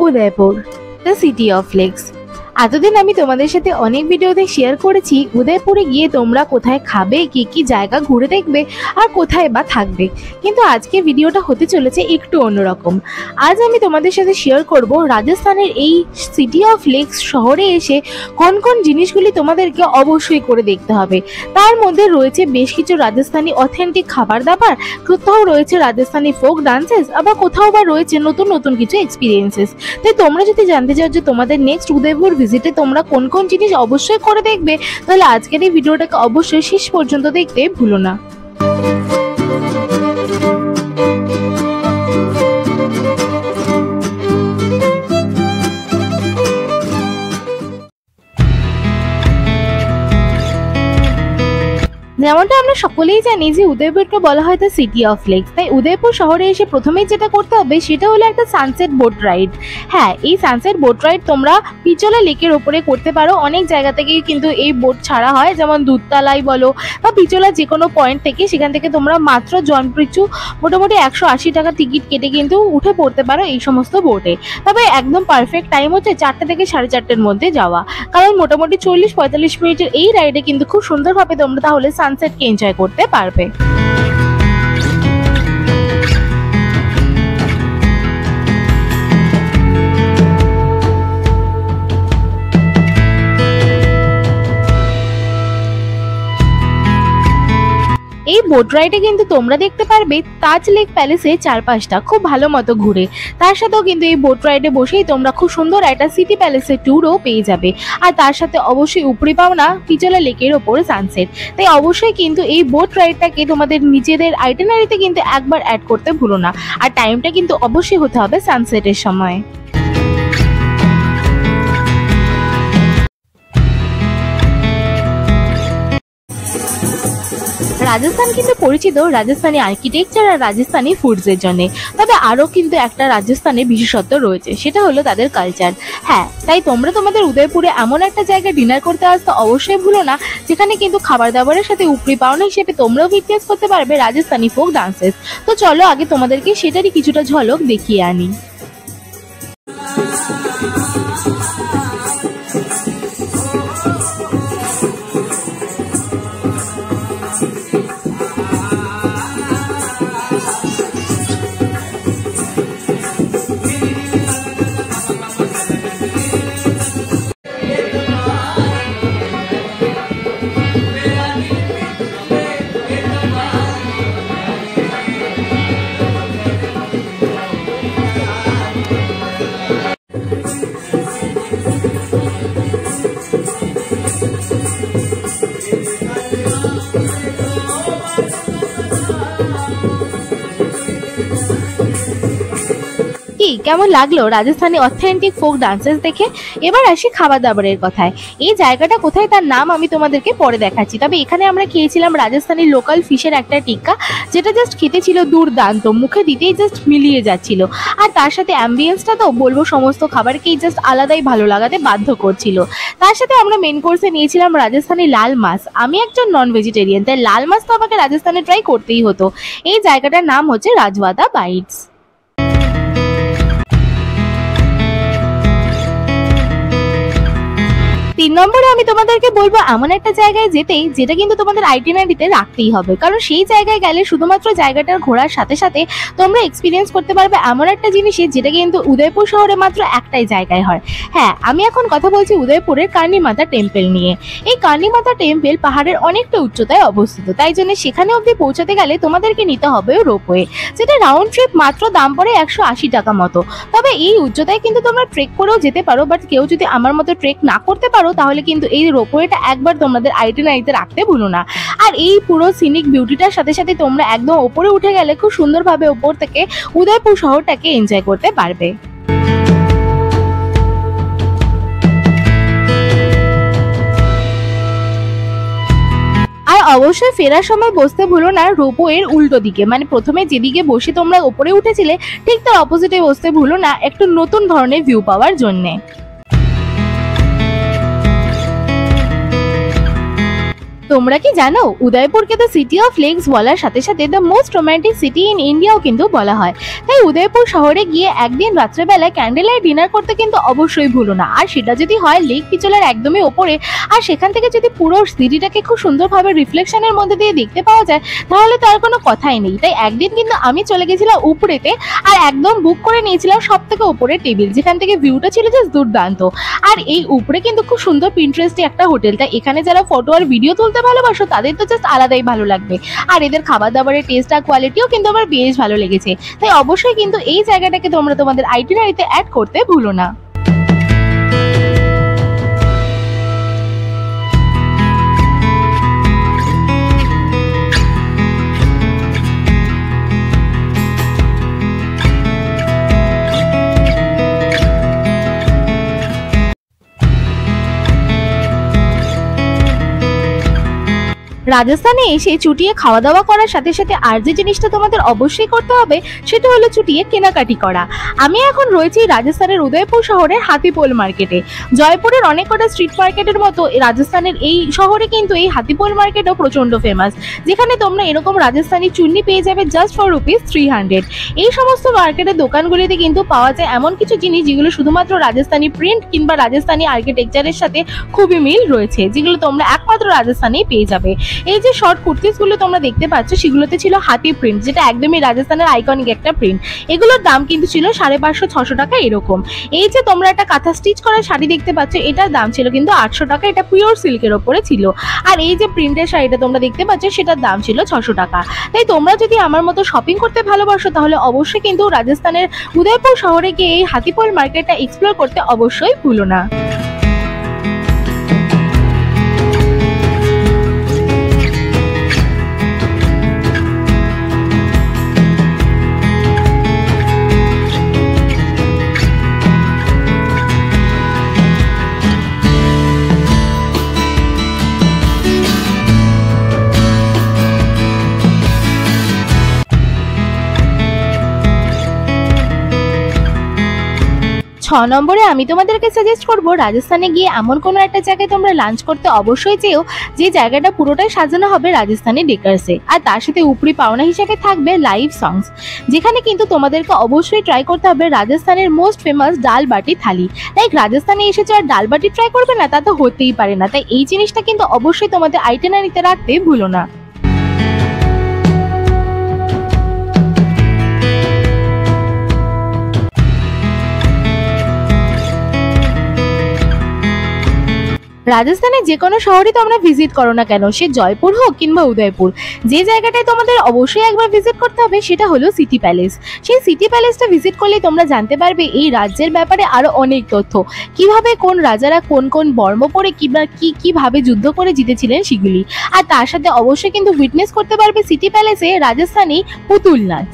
Udaipur, the city of lakes. এতদিন আমি তোমাদের সাথে অনেক ভিডিওতে শেয়ার করেছি উদয়পুরে গিয়ে তোমরা কোথায় খাবে, কি কি জায়গা ঘুরে দেখবে আর কোথায় বা থাকবে, কিন্তু আজকে ভিডিওটা হতে চলেছে একটু অন্যরকম। আজ আমি তোমাদের সাথে শেয়ার করব রাজস্থানের এই সিটি অফ লেকস শহরে এসে কোন কোন জিনিসগুলি তোমাদেরকে অবশ্যই করে দেখতে হবে। তার মধ্যে রয়েছে বেশ কিছু রাজস্থানী অথেন্টিক খাবার দাবার, কোথাও রয়েছে রাজস্থানী ফোক ডান্সেস, আবার কোথাও বা রয়েছে নতুন নতুন কিছু এক্সপিরিয়েন্সেস। তাই তোমরা যদি জানতে চাও যে তোমাদের নেক্সট উদয়পুর ভিজিটে তোমরা কোন কোন জিনিস অবশ্যই করে দেখবে, তাহলে আজকের এই ভিডিওটাকে অবশ্যই শেষ পর্যন্ত দেখতে ভুলো না। যেমনটা আমরা সকলেই জানি যে উদয়পুরকে বলা হয় দ্য সিটি অফ লেকস। তাই উদয়পুর শহরে এসে প্রথমেই যেটা করতে হবে সেটা হলো একটা সানসেট বোট রাইড। হ্যাঁ, এই সানসেট বোট রাইড তোমরা পিচোলা লেকের ওপরে করতে পারো। অনেক জায়গা থেকেই কিন্তু এই বোট ছাড়া হয়, যেমন দুধতলাই বলো বা পিচোলা যে কোনো পয়েন্ট থেকে, সেখান থেকে তোমরা মাত্র জনপিছু মোটামুটি 180 টাকা টিকিট কেটে কিন্তু উঠে পড়তে পারো এই সমস্ত বোটে। তবে একদম পারফেক্ট টাইম হচ্ছে 4টে থেকে 4:30-এর মধ্যে যাওয়া, কারণ মোটামুটি 40-45 মিনিটের এই রাইডে কিন্তু খুব সুন্দরভাবে তোমরা তাহলে সানসেটকে এনজয় করতে পারবে। এই বোট রাইডে কিন্তু তোমরা দেখতে পারবে তাজ লেক প্যালেসের চারপাশটা খুব ভালো মতো ঘুরে। তার সাথেও কিন্তু এই বোট রাইডে বসেই তোমরা খুব সুন্দর একটা সিটি প্যালেসের ট্যুরও পেয়ে যাবে। আর তার সাথে অবশ্যই উপরি পাওনা পিচোলা লেকের ওপর সানসেট। তাই অবশ্যই কিন্তু এই বোট রাইডটাকে তোমাদের নিজেদের আইটিনারিতে কিন্তু একবার অ্যাড করতে ভুলো না। আর টাইমটা কিন্তু অবশ্যই হতে হবে সানসেটের সময়। রাজস্থান কিন্তু পরিচিত রাজস্থানী আর্কিটেকচার আর রাজস্থানী ফুডসের জন্য। তবে আরও কিন্তু একটা রাজস্থানের বিশেষত্ব রয়েছে, সেটা হলো তাদের কালচার। হ্যাঁ, তাই তোমরা তোমাদের উদয়পুরে এমন একটা জায়গায় ডিনার করতে আসতে অবশ্যই ভুলো না, যেখানে কিন্তু খাবার দাবারের সাথে উপরি পাওনা হিসেবে তোমরাও উইটনেস করতে পারবে রাজস্থানী ফোক ডান্সেস। তো চলো আগে তোমাদেরকে সেটারই কিছুটা ঝলক দেখিয়ে আনি। কেমন লাগলো রাজস্থানী অথেন্টিক ফোক ডান্সেস দেখে? এবার আসি খাবার দাবারের কথায়। এই জায়গাটা কোথায় তার নাম আমি তোমাদেরকে পরে দেখাচ্ছি। তবে এখানে আমরা খেয়েছিলাম রাজস্থানী লোকাল ফিশের একটা টিক্কা, যেটা জাস্ট খেতে ছিল দুর্দান্ত, মুখে দিতেই জাস্ট মিলিয়ে যাচ্ছিল। আর তার সাথে অ্যাম্বিয়েন্সটা তো বলবো সমস্ত খাবারকেই জাস্ট আলাদাই ভালো লাগাতে বাধ্য করছিল। তার সাথে আমরা মেন কোর্সে নিয়েছিলাম রাজস্থানী লাল মাছ। আমি একজন নন ভেজিটেরিয়ান, তাই লাল মাছ তো আমাকে রাজস্থানে ট্রাই করতেই হতো। এই জায়গাটার নাম হচ্ছে রাজওয়াদা বাইটস। 3 নম্বরে আমি তোমাদেরকে বলবো এমন একটা জায়গায় যেতেই, যেটা কিন্তু তোমাদের আইটিনারিতে রাখতেই হবে, কারণ সেই জায়গায় গেলে শুধুমাত্র জায়গাটার ঘোরার সাথে সাথে তোমরা এক্সপিরিয়েন্স করতে পারবে এমন একটা জিনিসের যেটা কিন্তু উদয়পুর শহরে মাত্র একটাই জায়গায় হয়। হ্যাঁ, আমি এখন কথা বলছি উদয়পুরের কার্নিমাতা টেম্পল নিয়ে। এই কার্নিমাতা টেম্পল পাহাড়ের অনেকটা উচ্চতায় অবস্থিত, তাই জন্য সেখানে অবধি পৌঁছাতে গেলে তোমাদেরকে নিতে হবে রোপওয়ে, যেটা রাউন্ড ট্রিপ মাত্র দাম পড়ে 180 টাকা মতো। তবে এই উচ্চতায় কিন্তু তোমরা ট্রেক করেও যেতে পারো, বাট কেউ যদি আমার মতো ট্রেক না করতে পারো তাহলে কিন্তু এই রোপওয়েটা একবার তোমাদের আইটিনারিতে রাখতে ভুলো না। আর এই পুরো সিনিক বিউটিটার সাথে সাথে তোমরা একদম ওপরে উঠে গেলে খুব সুন্দরভাবে ওপর থেকে উদয়পুর শহরটাকে এনজয় করতে পারবে। আর অবশ্যই ফেরার সময় বসতে ভুলো না রোপওয়ের উল্টো দিকে, মানে প্রথমে যেদিকে বসে তোমরা ওপরে উঠেছিলে ঠিক তার অপোজিটে বসতে ভুলো না, একটু নতুন ধরনের ভিউ পাওয়ার জন্যে। তোমরা কি জানো উদয়পুরকে তো সিটি অফ লেকস বলার সাথে সাথে the most romantic city in ইন্ডিয়াও কিন্তু বলা হয়। তাই উদয়পুর শহরে গিয়ে একদিন রাত্রেবেলায় ক্যান্ডেল লাইট ডিনার করতে কিন্তু অবশ্যই ভুলো না। আর সেটা যদি হয় লেক পিছলের একদমই ওপরে, আর সেখান থেকে যদি পুরো সিটিটাকে খুব সুন্দরভাবে রিফ্লেকশনের মধ্যে দিয়ে দেখতে পাওয়া যায়, তাহলে তো আর কোনো কথাই নেই। তাই একদিন কিন্তু আমি চলে গেছিলাম উপরেতে, আর একদম বুক করে নিয়েছিলাম সব থেকে উপরে টেবিল, যেখান থেকে ভিউটা ছিল জাস্ট দুর্দান্ত। আর এই উপরে কিন্তু খুব সুন্দর পিন্টারেস্টি একটা হোটেল। তাই এখানে যারা ফটো আর ভিডিও তুলতে ভালোবাসো তাদের তো জাস্ট আলাদাই ভালো লাগবে। আর এদের খাবার দাবারের টেস্ট আর কোয়ালিটিও কিন্তু আমার বেশ ভালো লেগেছে। তাই অবশ্যই কিন্তু এই জায়গাটাকে তোমরা তোমাদের আইটিনারিতে অ্যাড করতে ভুলো না। রাজস্থানে এসে চুটিয়ে খাওয়া দাওয়া করার সাথে সাথে আর যে জিনিসটা তোমাদের অবশ্যই করতে হবে সেটা হলো চুটিয়ে কেনাকাটি করা। আমি এখন রয়েছি রাজস্থানের উদয়পুর শহরের হাতিপোল মার্কেটে। জয়পুরের অনেক কটা স্ট্রিট মার্কেটের মতো রাজস্থানের এই শহরে কিন্তু এই হাতিপোল মার্কেটও প্রচন্ড ফেমাস, যেখানে তোমরা এরকম রাজস্থানি চুন্নি পেয়ে যাবে জাস্ট ফর ₹300। এই সমস্ত মার্কেটের দোকানগুলিতে কিন্তু পাওয়া যায় এমন কিছু জিনিস যেগুলো শুধুমাত্র রাজস্থানি প্রিন্ট কিংবা রাজস্থানি আর্কিটেকচারের সাথে খুবই মিল রয়েছে, যেগুলো তোমরা একমাত্র রাজস্থানেই পেয়ে যাবে। এই যে শর্ট কুর্তিস গুলো তোমরা দেখতে পাচ্ছ সেগুলোতে ছিল হাতি প্রিন্ট, যেটা একদমই রাজস্থানের আইকনিক একটা প্রিন্ট। এগুলোর দাম কিন্তু ছিল 550-600 টাকা এরকম। এই যে তোমরা একটা কাঁথা স্টিচ করা শাড়ি দেখতে পাচ্ছ, এটার দাম ছিল কিন্তু 800 টাকা, এটা পিওর সিল্কের ওপরে ছিল। আর এই যে প্রিন্টের শাড়িটা তোমরা দেখতে পাচ্ছ সেটার দাম ছিল 600 টাকা। তাই তোমরা যদি আমার মতো শপিং করতে ভালোবাসো তাহলে অবশ্যই কিন্তু রাজস্থানের উদয়পুর শহরে গিয়ে এই হাতিপোল মার্কেটটা এক্সপ্লোর করতে অবশ্যই ভুলো না। নম্বরে আমি তোমাদেরকে সাজেস্ট করব রাজস্থানে গিয়ে এমন কোনো একটা জায়গায় তোমরা লাঞ্চ করতে অবশ্যই চেয়েও, যে জায়গাটা পুরোটাই সাজানো হবে রাজস্থানি ডেকার্সে, আর তার সাথে উপরি পাওনা হিসেবে থাকবে লাইভ সংস, যেখানে কিন্তু তোমাদেরকে অবশ্যই ট্রাই করতে হবে রাজস্থানের মোস্ট ফেমাস ডাল বাটি থালি। লাইক রাজস্থানে এসেছো আর ডাল বাটি ট্রাই করবে না, তা তো হতেই পারে না। তাই এই জিনিসটা কিন্তু অবশ্যই তোমাদের আইটিনারিতে রাখতে ভুলো না। রাজস্থানের যে কোনো শহরে তোমরা ভিজিট করো না কেন, সে জয়পুর হোক কিংবা উদয়পুর, যে জায়গাটায় তোমাদের অবশ্যই একবার ভিজিট করতে হবে সেটা হলো সিটি প্যালেস। সেই সিটি প্যালেসটা ভিজিট করলে তোমরা জানতে পারবে এই রাজ্যের ব্যাপারে আরো অনেক তথ্য, কিভাবে কোন রাজারা কোন কোন বর্ম পরে কিভাবে যুদ্ধ করে জিতেছিলেন সেগুলি। আর তার সাথে অবশ্যই কিন্তু উইটনেস করতে পারবে সিটি প্যালেসে রাজস্থানী পুতুল নাচ।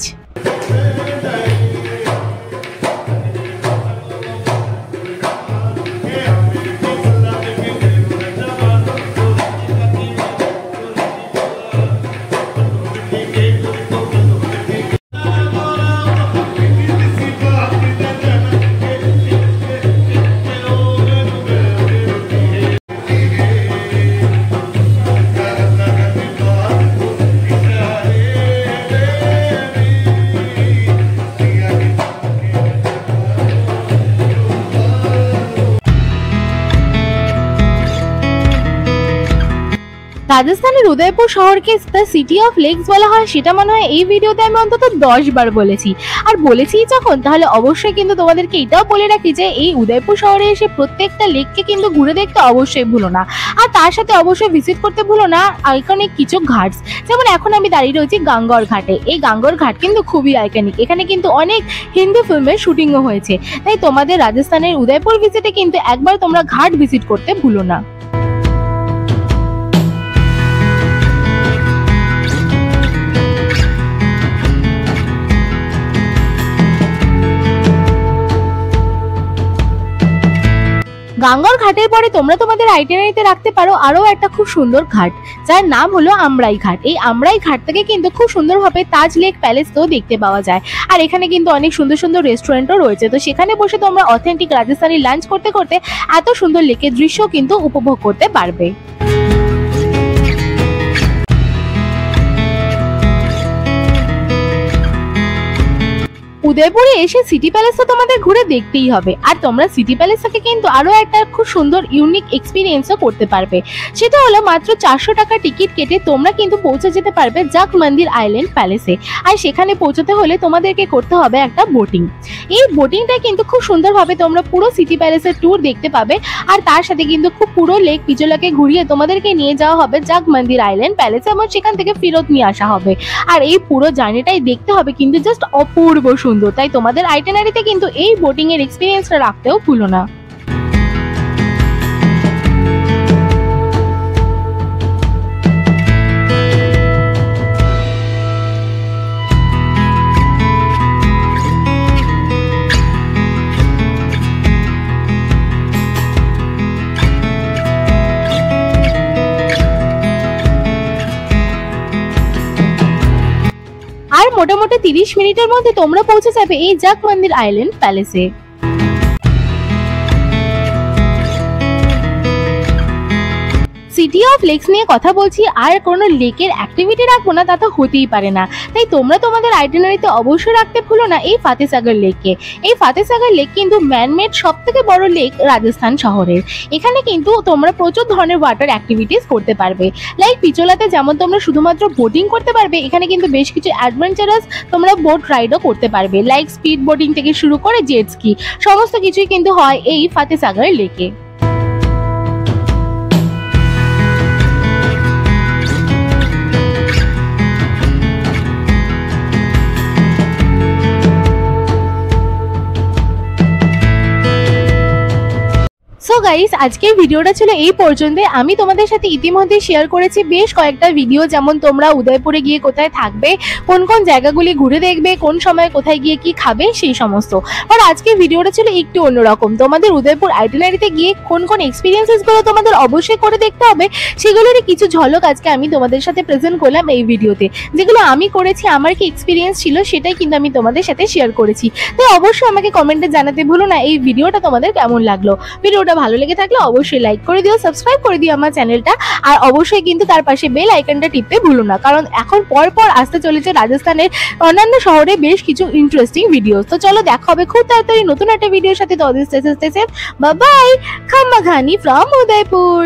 রাজস্থানের উদয়পুর শহরকে দ্য সিটি অফ লেকস বলা হয়, সেটা মনে হয় এই ভিডিওতে আমি অন্তত 10 বার বলেছি। আর বলেছি যখন, তাহলে অবশ্যই কিন্তু তোমাদেরকে এটাও বলে রাখি যে এই উদয়পুর শহরে এসে প্রত্যেকটা লেককে কিন্তু ঘুরে দেখতে অবশ্যই ভুলো না। আর তার সাথে অবশ্যই ভিজিট করতে ভুলো না আইকনিক কিছু ঘাটস। যেমন এখন আমি দাঁড়িয়ে রয়েছি গাঙ্গর ঘাটে। এই গাঙ্গর ঘাট কিন্তু খুবই আইকনিক, এখানে কিন্তু অনেক হিন্দি ফিল্মের শুটিংও হয়েছে। তাই তোমাদের রাজস্থানের উদয়পুর ভিজিটে কিন্তু একবার তোমরা ঘাট ভিজিট করতে ভুলো না। গাঙ্গর ঘাটের পরে তোমরা তোমাদের আইটিনারিতে রাখতে পারো আরো একটা খুব সুন্দর ঘাট, যার নাম হলো আমরাই ঘাট। এই আমরাই ঘাট থেকে কিন্তু খুব সুন্দরভাবে তাজ লেক প্যালেস তো দেখতে পাওয়া যায়। আর এখানে কিন্তু অনেক সুন্দর সুন্দর রেস্টুরেন্টও রয়েছে, তো সেখানে বসে তোমরা অথেন্টিক রাজস্থানি লাঞ্চ করতে করতে এত সুন্দর লেকের দৃশ্য কিন্তু উপভোগ করতে পারবে। উদয়পুরে এসে সিটি প্যালেস তো তোমাদের ঘুরে দেখতেই হবে। আর তোমরা সিটি প্যালেস থেকে কিন্তু আরো একটা খুব সুন্দর ইউনিক এক্সপিরিয়েন্সও করতে পারবে। সেটা হলো মাত্র 400 টাকা টিকিট কেটে তোমরা কিন্তু পৌঁছে যেতে পারবে জাগমন্দির আইল্যান্ড প্যালেসে। আর সেখানে পৌঁছতে হলে তোমাদেরকে করতে হবে একটা বোটিং। এই বোটিংটা কিন্তু খুব সুন্দরভাবে তোমরা পুরো সিটি প্যালেসের ট্যুর দেখতে পাবে। আর তার সাথে কিন্তু খুব পুরো লেক পিচোলাকে ঘুরিয়ে তোমাদেরকে নিয়ে যাওয়া হবে জাগমন্দির আইল্যান্ড প্যালেসে এবং সেখান থেকে ফেরত নিয়ে আসা হবে। আর এই পুরো জার্নিটাই দেখতে হবে কিন্তু জাস্ট অপূর্ব সুন্দর। তাই তোমাদের আইটিনারিতে কিন্তু এই বোটিং এর এক্সপিরিয়েন্সটা রাখতেও ভুলো না। আর মোটামুটি 30 মিনিটের মধ্যে তোমরা পৌঁছে যাবে এই জাগমন্দির আইল্যান্ড প্যালেসে। সিটি অফ লেকস নিয়ে কথা বলছি, আর কোনো লেকের অ্যাক্টিভিটি রাখবো না তা তো হতেই পারে না। তাই তোমরা তোমাদের আইটিনারিতে অবশ্যই রাখতে ভুলো না এই ফাতেসাগর লেককে। এই ফাতেসাগর লেক কিন্তু ম্যানমেড সব থেকে বড় লেক রাজস্থান শহরের। এখানে কিন্তু তোমরা প্রচুর ধরনের ওয়াটার অ্যাক্টিভিটিস করতে পারবে। লাইক পিচোলাতে যেমন তোমরা শুধুমাত্র বোটিং করতে পারবে, এখানে কিন্তু বেশ কিছু অ্যাডভেঞ্চারাস তোমরা বোট রাইডও করতে পারবে। লাইক স্পিড বোটিং থেকে শুরু করে জেট স্কি সমস্ত কিছুই কিন্তু হয় এই ফাতেসাগর লেকে। সো গাইস, আজকের ভিডিওটা ছিল এই পর্যন্ত। আমি তোমাদের সাথে ইতিমধ্যে শেয়ার করেছি বেশ কয়েকটা ভিডিও, যেমন তোমরা উদয়পুরে গিয়ে কোথায় থাকবে, কোন কোন জায়গাগুলি ঘুরে দেখবে, কোন সময় কোথায় গিয়ে কি খাবে, সেই সমস্ত। আর আজকের ভিডিওটা ছিল একটু অন্যরকম। তোমাদের উদয়পুর আইটিনারিতে গিয়ে কোন কোন এক্সপিরিয়েন্সেসগুলো তোমাদের অবশ্যই করে দেখতে হবে সেগুলোরই কিছু ঝলক আজকে আমি তোমাদের সাথে প্রেজেন্ট করলাম এই ভিডিওতে। যেগুলো আমি করেছি, আমার কি এক্সপিরিয়েন্স ছিল সেটাই কিন্তু আমি তোমাদের সাথে শেয়ার করেছি। তাই অবশ্যই আমাকে কমেন্টে জানাতে ভুলো না এই ভিডিওটা তোমাদের কেমন লাগলো। ভিডিওটা ভালো লেগে থাকলে অবশ্যই লাইক করে দিও, সাবস্ক্রাইব করে দিও আমার চ্যানেলটা। আর অবশ্যই কিন্তু তার পাশে বেল আইকনটা টিপতে ভুলো না, কারণ এখন পর আসতে চলেছে রাজস্থানের অন্যান্য শহরে বেশ কিছু ইন্টারেস্টিং ভিডিও। তো চলো, দেখা হবে খুব তাড়াতাড়ি নতুন একটা ভিডিওর সাথে। বাই বাই, খাম্মা ঘানি ফ্রম উদয়পুর।